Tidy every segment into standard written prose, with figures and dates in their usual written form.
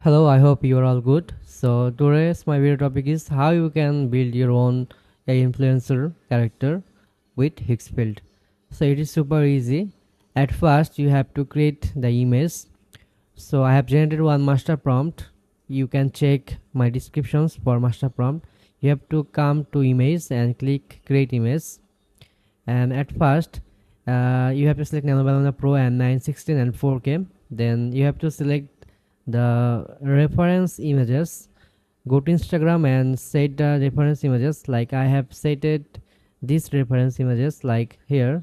Hello, I hope you are all good. So today's my video topic is how you can build your own influencer character with Higgsfield. So it is super easy. At first you have to create the image. So I have generated one master prompt. You can check my descriptions for master prompt. You have to come to image and click create image. And at first you have to select Nano Pro and 916 and 4K. Then you have to select the reference images. Go to Instagram and set the reference images. Like I have set it these reference images. Like here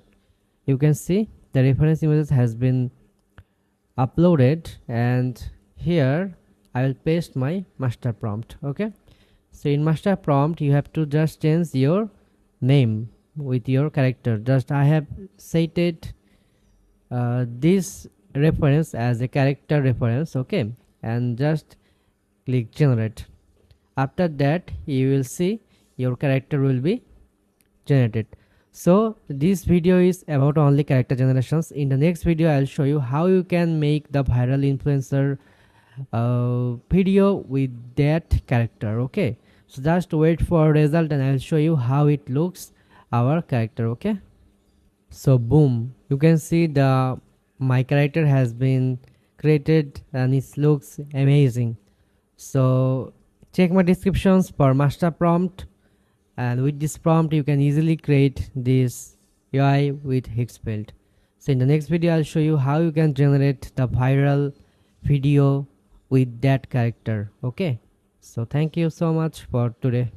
you can see the reference images has been uploaded, and here I will paste my master prompt. Okay, so in master prompt you have to just change your name with your character. Just I have set it this reference as a character reference. Okay, and just click generate. After that you will see your character will be generated. So this video is about only character generations. In the next video I'll show you how you can make the viral influencer video with that character. Okay, so just wait for result and I'll show you how it looks our character. Okay, so boom, you can see the my character has been created and it looks amazing. So check my descriptions for master prompt, and with this prompt you can easily create this UI with Higgsfield. So in the next video I'll show you how you can generate the viral video with that character. Okay, so thank you so much for today.